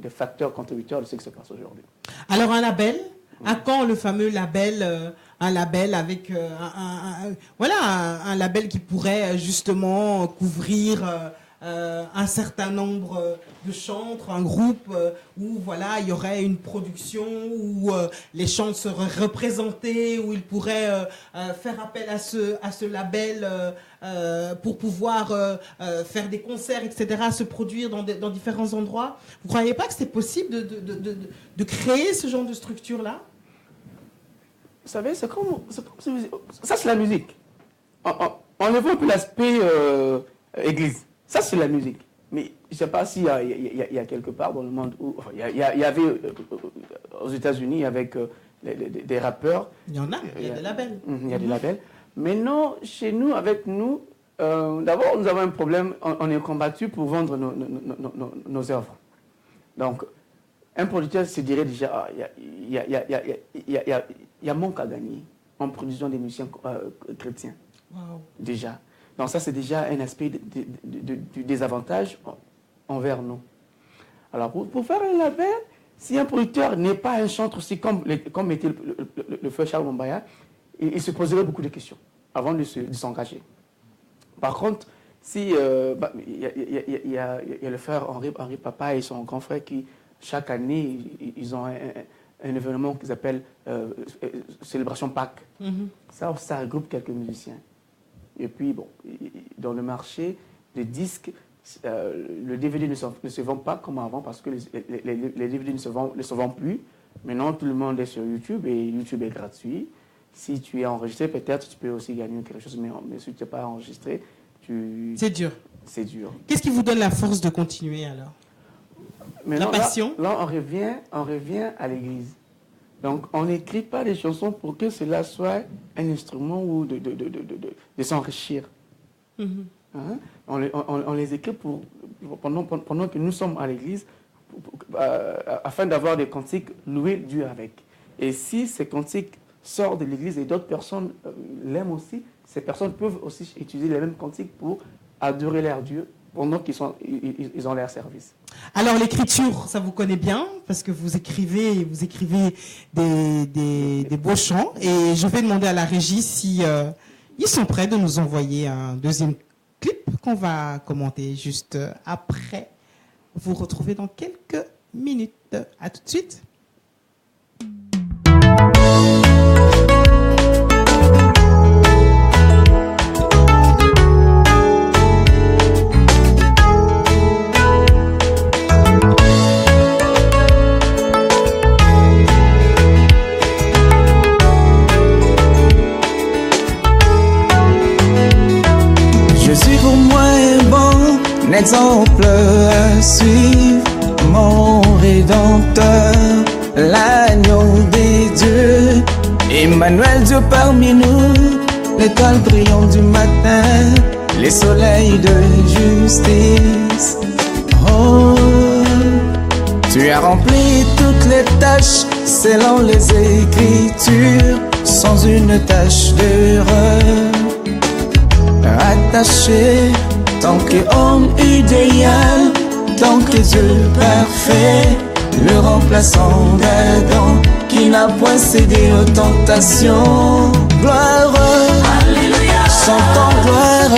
des facteurs contributeurs de ce qui se passe aujourd'hui. Alors un label, à quand le fameux label, un label avec un label qui pourrait justement couvrir un certain nombre de chantres, un groupe où voilà, il y aurait une production où les chantres seraient représentés, où il pourrait faire appel à ce label pour pouvoir faire des concerts, etc., se produire dans différents endroits. Vous ne croyez pas que c'est possible de créer ce genre de structure-là? Vous savez, c'est comme ça, c'est la musique. On évoque un peu l'aspect église. Ça, c'est la musique. Mais je ne sais pas s'il y a quelque part dans le monde où... Enfin, il y avait aux États-Unis avec des rappeurs. Il y en a, il y a des labels. Il y a des labels. Mais non, chez nous, avec nous, d'abord, nous avons un problème. On est combattu pour vendre nos œuvres. Donc, un producteur se dirait déjà, il y a manque à gagner en produisant des musiciens chrétiens. Wow. Déjà. Donc ça, c'est déjà un aspect du désavantage envers nous. Alors, pour faire un label, si un producteur n'est pas un chantre aussi, comme était le frère Charles Moumbaya, il se poserait beaucoup de questions avant de s'engager. Par contre, si il y a le frère Henri Papa et son grand frère qui, chaque année, ils ont un événement qu'ils appellent Célébration Pâques. Ça regroupe quelques musiciens. Et puis, bon, dans le marché des disques, le DVD ne se vend pas comme avant parce que les DVD ne se vendent plus. Maintenant, tout le monde est sur YouTube et YouTube est gratuit. Si tu es enregistré, peut-être tu peux aussi gagner quelque chose, mais si tu n'es pas enregistré, c'est dur. C'est dur. Qu'est-ce qui vous donne la force de continuer alors? Maintenant, la passion? Là, on revient à l'église. Donc, on n'écrit pas des chansons pour que cela soit un instrument ou de s'enrichir. Hein? On les écrit pendant que nous sommes à l'église, afin d'avoir des cantiques louer Dieu avec. Et si ces cantiques sortent de l'église et d'autres personnes l'aiment aussi, ces personnes peuvent aussi utiliser les mêmes cantiques pour adorer leur Dieu pendant qu'ils ont leur service. Alors l'écriture, ça vous connaît bien parce que vous écrivez des beaux chants et je vais demander à la régie si ils sont prêts de nous envoyer un deuxième clip qu'on va commenter juste après. Vous retrouvez dans quelques minutes. À tout de suite. Exemple à suivre, mon Rédempteur, l'agneau des dieux, Emmanuel Dieu parmi nous, l'étoile brillante du matin, les soleils de justice. Oh, tu as rempli toutes les tâches selon les Écritures, sans une tache d'erreur. attaché, tant qu'homme idéal, tant que Dieu parfait, le remplaçant d'Adam, qui n'a point cédé aux tentations. Gloire, Alléluia, chantons gloire,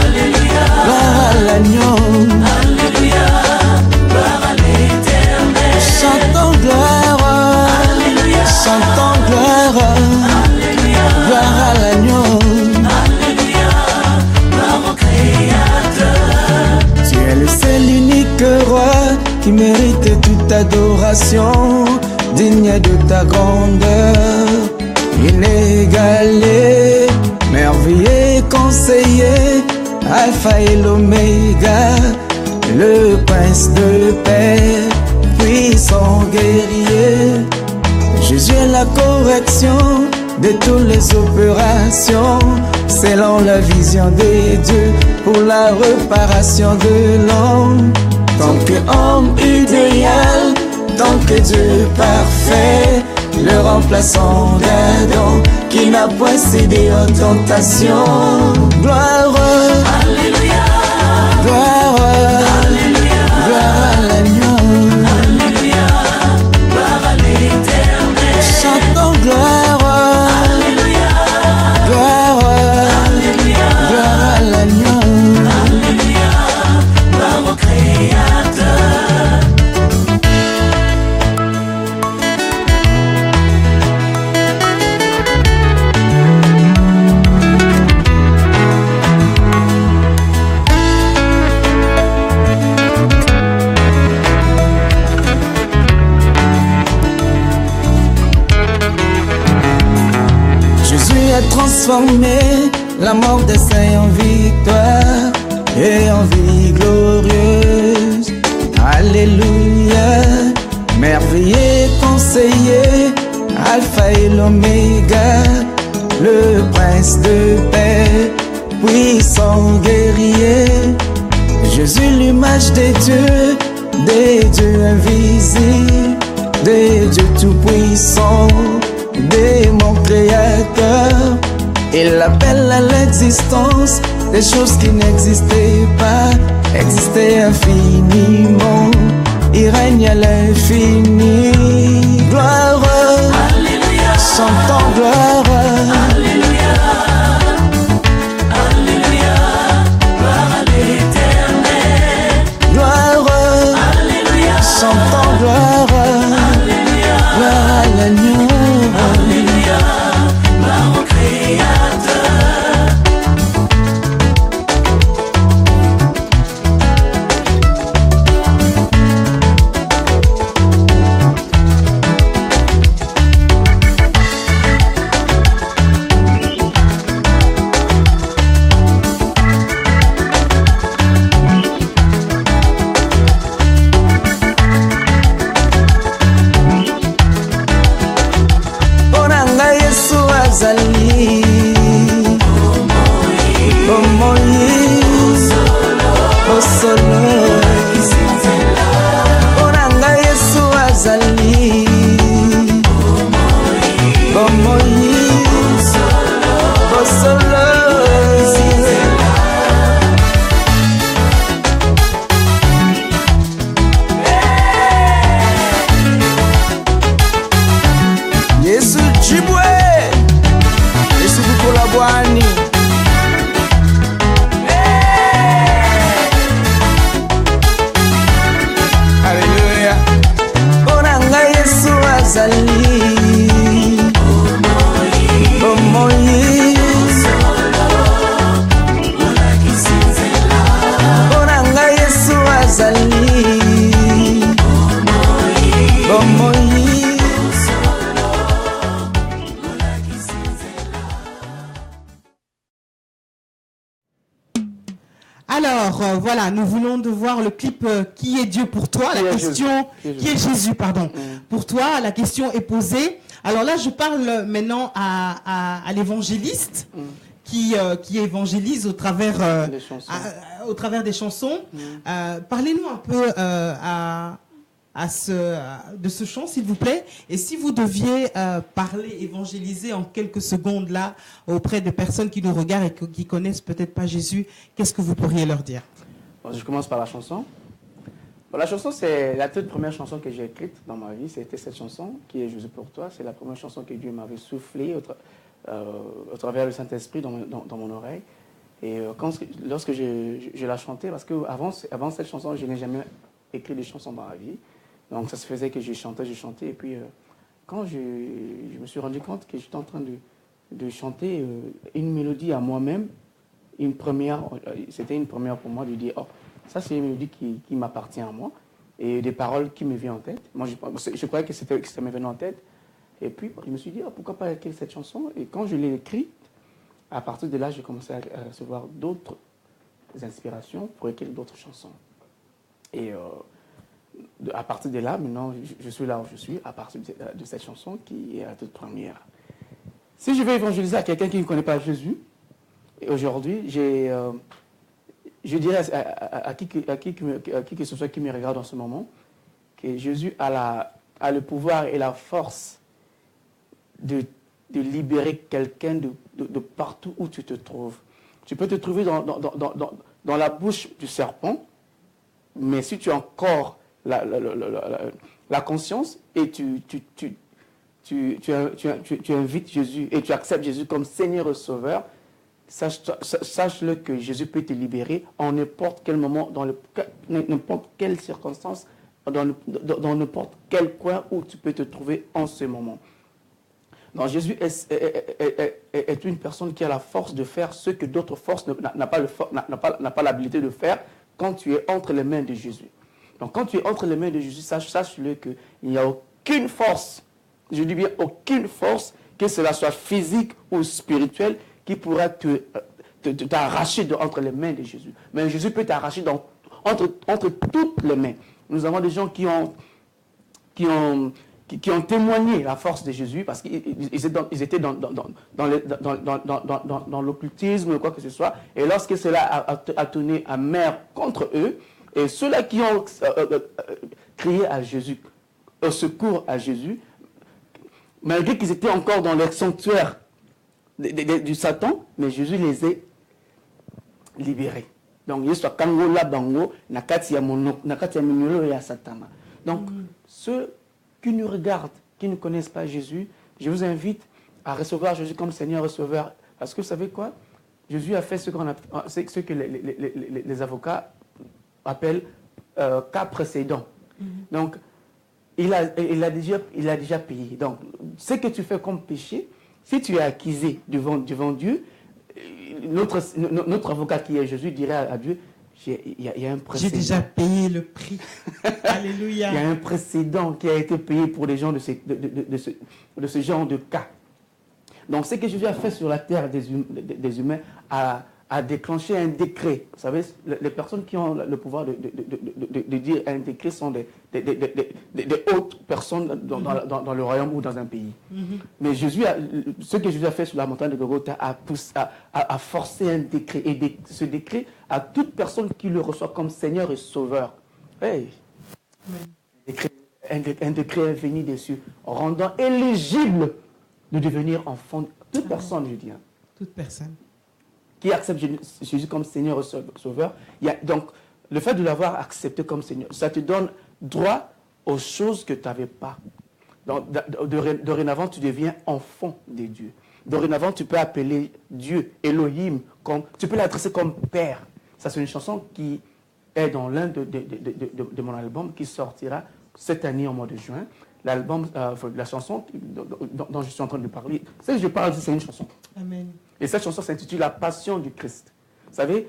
Alléluia, gloire à l'agneau, Alléluia, gloire à l'Éternel. chantons gloire, Alléluia, chantons gloire, Alléluia, gloire à l'agneau. Alléluia, gloire au Créateur. Tu es le seul unique roi qui mérite toute adoration, digne de ta grandeur, inégalé, merveilleux conseiller, alpha et l'oméga, le prince de paix, puissant guerrier. Jésus est la correction de toutes les opérations, selon la vision des dieux, pour la réparation de l'homme. Tant qu'homme idéal, tant que Dieu parfait, le remplaçant d'Adam, qui n'a point cédé aux tentations. Gloire, Alléluia, gloire, Alléluia, gloire à l'agneau. Alléluia, gloire à l'Éternel. Chantons gloire, Alléluia, gloire, Alléluia, gloire à l'agneau. Alléluia, gloire au Créateur. Jésus a transformé la mort des saints en victoire et en vie glorieuse. Alléluia, merveilleux conseiller, alpha et l'oméga, le prince de paix, puissant guerrier. Jésus, l'image des dieux invisibles, des dieux tout-puissants, des mon créateur. Il appelle à l'existence des choses qui n'existaient pas, existaient infiniment. Il règne à l'infini. Gloire, Alléluia, chantons gloire, Alléluia, Alléluia, gloire à l'Éternel. gloire, Alléluia, chantons gloire, Alléluia, gloire à l'agneau. Alléluia, gloire au Créateur. Onanga Yesu azali, Omoyi, Osolo. Onanga Yesu azali, Omoyi, Osolo. Yesu Chibwe, Yesu Bukola Bwani. Alléluia. Onanga Yesu azali, Omoyi, Onanga Yesu azali, Omoyi. Alors, voilà, nous voulons de voir le clip Qui est Dieu pour toi? La question, qui est Jésus, pardon. Pour toi, la question est posée. Alors là, je parle maintenant à l'évangéliste qui évangélise au travers des chansons. Parlez-nous un peu à de ce chant, s'il vous plaît. Et si vous deviez parler, évangéliser en quelques secondes là auprès de personnes qui nous regardent et qui connaissent peut-être pas Jésus, qu'est-ce que vous pourriez leur dire? Bon, je commence par la chanson. Bon, la chanson, c'est la toute première chanson que j'ai écrite dans ma vie. C'était cette chanson qui est Jésus pour toi. C'est la première chanson que Dieu m'avait soufflée au travers du Saint-Esprit dans mon oreille. Et lorsque je la chantais, parce qu'avant cette chanson, je n'ai jamais écrit de chansons dans la vie. Donc ça se faisait que je chantais. Et puis quand je me suis rendu compte que j'étais en train de chanter une mélodie à moi-même, c'était une première pour moi de dire, oh, ça c'est une mélodie qui m'appartient à moi, et des paroles qui me viennent en tête. Moi je croyais que ça me venait en tête. Et puis je me suis dit, oh, pourquoi pas écrire cette chanson? Et quand je l'ai écrite, à partir de là, j'ai commencé à recevoir d'autres inspirations pour écrire d'autres chansons. Et à partir de là, maintenant, je suis là où je suis, à partir de cette chanson qui est la toute première. Si je veux évangéliser à quelqu'un qui ne connaît pas Jésus, aujourd'hui, je dirais à qui que ce soit qui me regarde en ce moment, que Jésus a le pouvoir et la force de libérer quelqu'un de partout où tu te trouves. Tu peux te trouver dans la bouche du serpent, mais si tu as encore la conscience et tu invites Jésus et tu acceptes Jésus comme Seigneur et Sauveur, sache-le que Jésus peut te libérer en n'importe quel moment, dans n'importe quelle circonstance, dans n'importe quel coin où tu peux te trouver en ce moment. Donc Jésus est une personne qui a la force de faire ce que d'autres forces n'a pas l'habilité de faire quand tu es entre les mains de Jésus. Donc quand tu es entre les mains de Jésus, sache-le qu'il n'y a aucune force, je dis bien aucune force, que cela soit physique ou spirituelle, qui pourra t'arracher entre les mains de Jésus. Mais Jésus peut t'arracher entre toutes les mains. Nous avons des gens qui ont témoigné la force de Jésus parce qu'ils étaient dans l'occultisme ou quoi que ce soit. Et lorsque cela a tourné amer contre eux, et ceux-là qui ont crié à Jésus, au secours à Jésus, malgré qu'ils étaient encore dans le sanctuaire du Satan, mais Jésus les a libérés. Donc, donc ceux qui nous regardent, qui ne connaissent pas Jésus, je vous invite à recevoir Jésus comme Seigneur et Sauveur. Parce que vous savez quoi? Jésus a fait ce que les avocats appellent cas précédent. Donc, il a déjà payé. Donc, ce que tu fais comme péché, si tu es accusé devant Dieu, notre avocat qui est Jésus dirait à Dieu, il y a un précédent. J'ai déjà payé le prix. Alléluia. Il y a un précédent qui a été payé pour les gens de ce genre de cas. Donc, ce que Jésus a fait sur la terre des humains a déclenché un décret. Vous savez, les personnes qui ont le pouvoir de dire un décret sont des hautes personnes dans le royaume ou dans un pays. Mais ce que Jésus a fait sur la montagne de Golgotha a forcé un décret. Et ce décret à toute personne qui le reçoit comme Seigneur et Sauveur. Hey. Un décret est venu des cieux, rendant éligible de devenir enfant. Toute personne, je dis. Toute personne. Qui accepte Jésus comme Seigneur et Sauveur. Donc, le fait de l'avoir accepté comme Seigneur, ça te donne droit aux choses que tu n'avais pas. Donc, dorénavant, tu deviens enfant de Dieu. Dorénavant, tu peux appeler Dieu, Elohim, tu peux l'adresser comme Père. Ça, c'est une chanson qui est dans l'un de mon album qui sortira cette année au mois de juin. L'album, la chanson dont je suis en train de parler, c'est je parle, c'est une chanson. Amen. Et cette chanson s'intitule La Passion du Christ. Vous savez,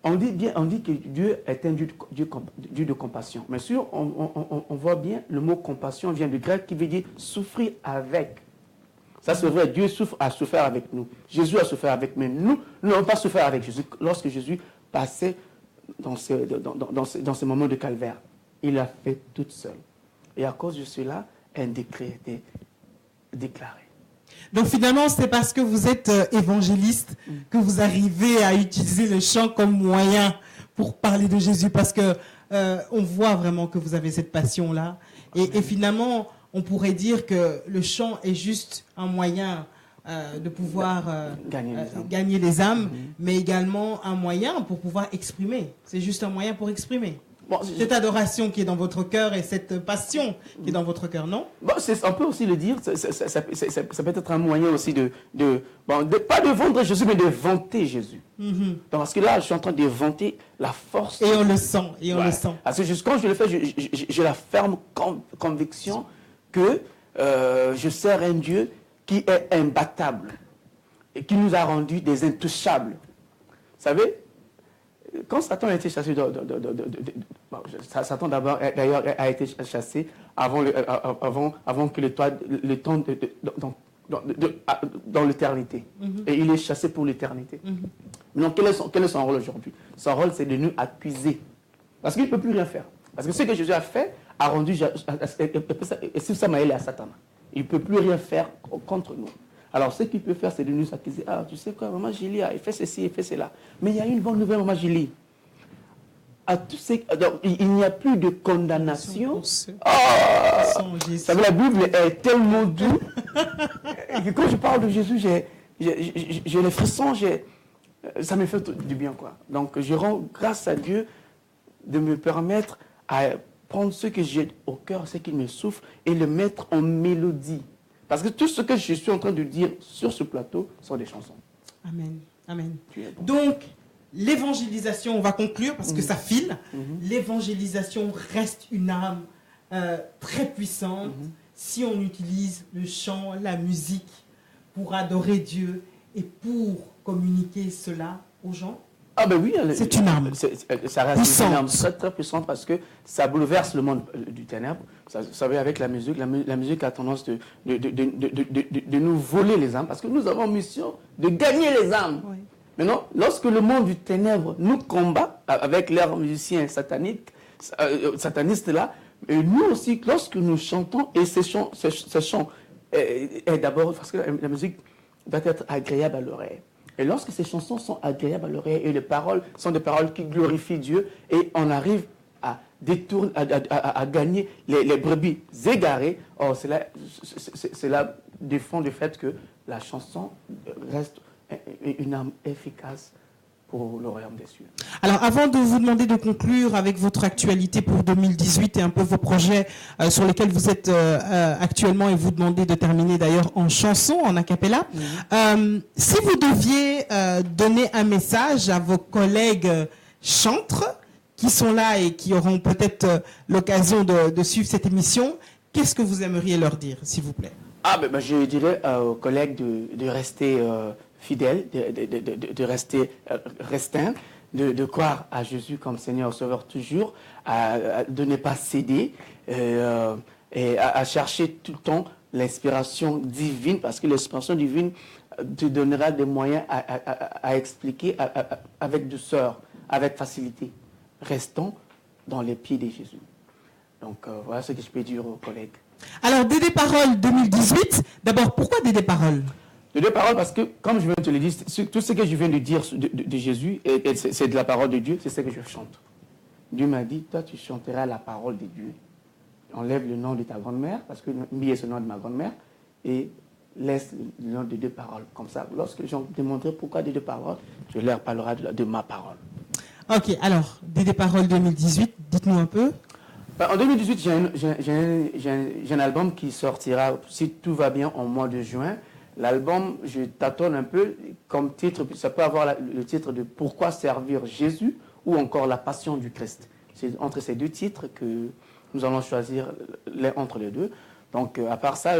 on dit que Dieu est un Dieu de compassion. Mais sûr, on voit bien, le mot compassion vient du grec qui veut dire souffrir avec. Ça c'est vrai, Dieu a souffert avec nous. Jésus a souffert avec nous. Mais nous n'avons pas souffert avec Jésus. Lorsque Jésus passait dans ce moment de calvaire, il l'a fait toute seule. Et à cause de cela, un décret a été déclaré. Donc finalement, c'est parce que vous êtes évangéliste que vous arrivez à utiliser le chant comme moyen pour parler de Jésus. Parce que on voit vraiment que vous avez cette passion-là. Et finalement, on pourrait dire que le chant est juste un moyen de pouvoir gagner les âmes, mais également un moyen pour pouvoir exprimer. C'est juste un moyen pour exprimer. Bon, cette adoration qui est dans votre cœur et cette passion qui est dans votre cœur, non? Bon, on peut aussi le dire, ça peut être un moyen aussi pas de vendre Jésus, mais de vanter Jésus. Donc, parce que là, je suis en train de vanter la force. Et on le sent, et on le sent. Parce que quand je le fais, j'ai la ferme conviction que je sers un Dieu qui est imbattable et qui nous a rendus des intouchables. Vous savez, quand Satan a été chassé, Satan d'ailleurs a été chassé avant que le temps dans l'éternité. Et il est chassé pour l'éternité. Maintenant, quel est son rôle aujourd'hui? Son rôle, c'est de nous accuser. Parce qu'il ne peut plus rien faire. Parce que ce que Jésus a fait a rendu... Et c'est ça m'a aidé à Satan. Il ne peut plus rien faire contre nous. Alors, ce qu'il peut faire, c'est de nous accuser. Ah, tu sais quoi, maman Julie, il fait ceci, il fait cela. Mais il y a une bonne nouvelle, maman Julie. Il n'y a plus de condamnation. La Bible est tellement douce que quand je parle de Jésus, j'ai les frissons, ça me fait du bien, quoi. Donc, je rends grâce à Dieu de me permettre à prendre ce que j'ai au cœur, ce qui me souffle, et le mettre en mélodie. Parce que tout ce que je suis en train de dire sur ce plateau sont des chansons. Amen. Amen. Donc, l'évangélisation, on va conclure parce que ça file. L'évangélisation reste une arme très puissante si on utilise le chant, la musique pour adorer Dieu et pour communiquer cela aux gens. Ah ben oui, c'est une arme. Ça reste une arme très très puissante parce que ça bouleverse le monde du ténèbre. Vous savez, avec la musique a tendance de nous voler les âmes parce que nous avons mission de gagner les âmes. Oui. Maintenant, lorsque le monde du ténèbre nous combat avec leurs musiciens satanistes là, et nous aussi, lorsque nous chantons, et ces chants est d'abord parce que la musique doit être agréable à l'oreille. Et lorsque ces chansons sont agréables à l'oreille et les paroles sont des paroles qui glorifient Dieu, et on arrive à détourner, à gagner les brebis égarées, c'est là défend le fait que la chanson reste une arme efficace pour le royaume des cieux. Alors, avant de vous demander de conclure avec votre actualité pour 2018 et un peu vos projets sur lesquels vous êtes actuellement, et vous demander de terminer d'ailleurs en chanson, en a cappella, si vous deviez donner un message à vos collègues chantres qui sont là et qui auront peut-être l'occasion de suivre cette émission, qu'est-ce que vous aimeriez leur dire, s'il vous plaît? Je dirais aux collègues de rester fidèles, de rester restreints, de croire à Jésus comme Seigneur Sauveur toujours, de ne pas céder et à chercher tout le temps l'inspiration divine, parce que l'inspiration divine te donnera des moyens à expliquer avec douceur, avec facilité. Restons dans les pieds de Jésus. Donc voilà ce que je peux dire aux collègues. Alors, Dédé Paroles 2018, d'abord, pourquoi Dédé Paroles? Dédé Paroles parce que, comme je viens de te le dire, tout ce que je viens de dire de Jésus, c'est de la parole de Dieu, c'est ce que je chante. Dieu m'a dit, toi tu chanteras la parole de Dieu. Enlève le nom de ta grand-mère, parce que Mbi est le nom de ma grand-mère, et laisse le nom de deux paroles. Comme ça, lorsque les gens me demanderont pourquoi Dédé Paroles, je leur parlerai de ma parole. Ok, alors, Dédé Paroles 2018, dites-nous un peu. En 2018, j'ai un album qui sortira, si tout va bien, en mois de juin. L'album, je tâtonne un peu comme titre, ça peut avoir le titre de « Pourquoi servir Jésus » ou encore « La passion du Christ ». C'est entre ces deux titres que nous allons choisir entre les deux. Donc, à part ça,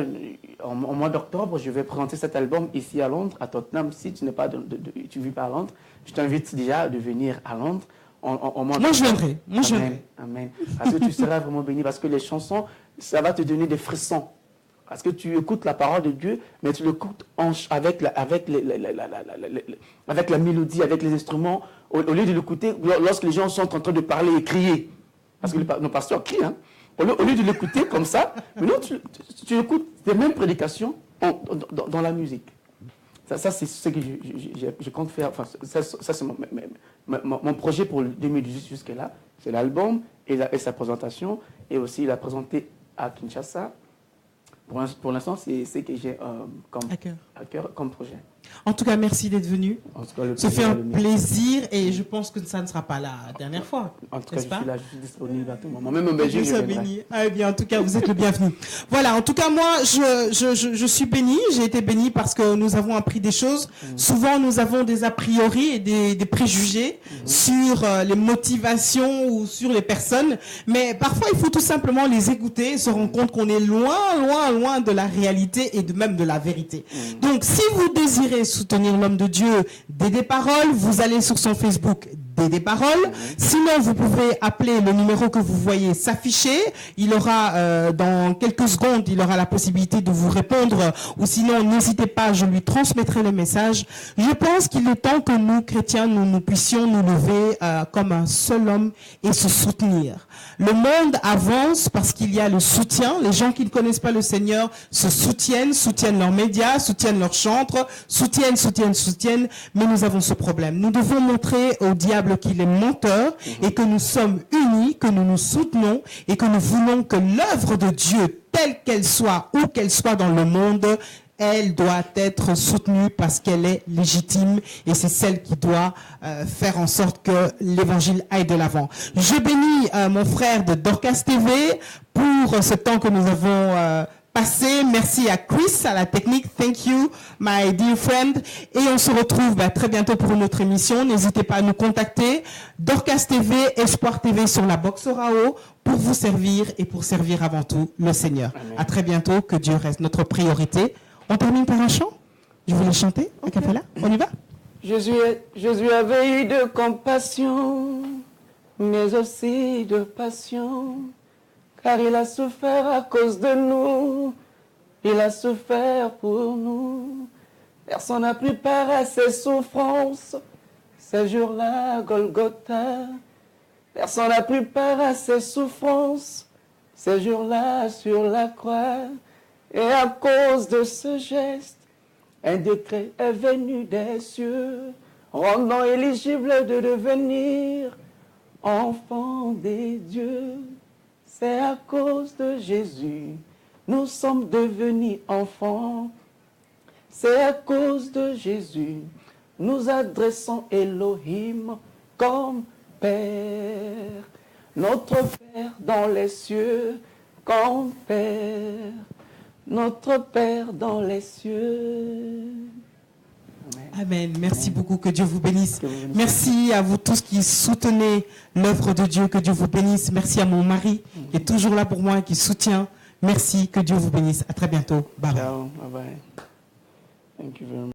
en mois d'octobre, je vais présenter cet album ici à Londres, à Tottenham. Si tu n'es pas tu vis pas à Londres, je t'invite déjà de venir à Londres. Moi, je viendrai. Amen. Parce que tu seras vraiment béni. Parce que les chansons, ça va te donner des frissons. Parce que tu écoutes la parole de Dieu, mais tu l'écoutes avec la mélodie, avec les instruments, au lieu de l'écouter lorsque les gens sont en train de parler et crier. Parce que nos pasteurs crient. Hein. Au lieu de l'écouter comme ça, maintenant tu écoutes les mêmes prédications dans la musique. Ça c'est ce que je compte faire. Enfin, ça c'est mon projet pour 2018 jusque-là. C'est l'album et sa présentation. Et aussi, il a présenté à Kinshasa. Pour l'instant, c'est ce que j'ai à cœur comme projet. En tout cas, merci d'être venu. En tout cas, Ça fait un plaisir et je pense que ça ne sera pas la dernière fois. En tout cas, je suis là, je suis disponible à tout moment. Même en Belgique, je viendrai. Ah, bien, en tout cas, vous êtes le bienvenu. Voilà, en tout cas, moi, je suis béni. J'ai été béni parce que nous avons appris des choses. Souvent, nous avons des a priori et des préjugés sur les motivations ou sur les personnes. Mais parfois, il faut tout simplement les écouter et se rendre compte qu'on est loin de la réalité et même de la vérité. Donc, si vous désirez soutenir l'homme de Dieu, Dédé Parole, vous allez sur son Facebook Dédé Parole. Sinon, vous pouvez appeler le numéro que vous voyez s'afficher. Il aura, dans quelques secondes, il aura la possibilité de vous répondre. Ou sinon, n'hésitez pas, je lui transmettrai le message. Je pense qu'il est temps que nous, chrétiens, nous puissions nous lever comme un seul homme et se soutenir. Le monde avance parce qu'il y a le soutien. Les gens qui ne connaissent pas le Seigneur se soutiennent leurs médias, soutiennent leurs chantres, soutiennent. Mais nous avons ce problème. Nous devons montrer au diable qu'il est menteur et que nous sommes unis, que nous nous soutenons et que nous voulons que l'œuvre de Dieu, telle qu'elle soit, où qu'elle soit dans le monde, elle doit être soutenue parce qu'elle est légitime et c'est celle qui doit faire en sorte que l'évangile aille de l'avant. Je bénis mon frère de Dorcas TV pour ce temps que nous avons passé. Merci à Chris, à la technique. Thank you, my dear friend. Et on se retrouve très bientôt pour une autre émission. N'hésitez pas à nous contacter. Dorcas TV, Espoir TV sur la box Orao pour vous servir et pour servir avant tout le Seigneur. Amen. À très bientôt. Que Dieu reste notre priorité. On termine par un chant. Je voulais chanter. Okay. A cappella. On y va? Jésus avait eu de compassion, mais aussi de passion. Car il a souffert à cause de nous, il a souffert pour nous. Personne n'a pris part à ses souffrances, ces jours-là, Golgotha. Personne n'a pris part à ses souffrances, ces jours-là, sur la croix. Et à cause de ce geste, un décret est venu des cieux, rendant éligible de devenir enfant des dieux. C'est à cause de Jésus, nous sommes devenus enfants. C'est à cause de Jésus, nous adressons Elohim comme Père. Notre Père dans les cieux comme Père. Notre Père dans les cieux. Amen. Merci beaucoup. Que Dieu vous bénisse. Merci à vous tous qui soutenez l'œuvre de Dieu. Que Dieu vous bénisse. Merci à mon mari qui est toujours là pour moi et qui soutient. Merci. Que Dieu vous bénisse. À très bientôt. Bye. Ciao. Bye bye. Thank you very much.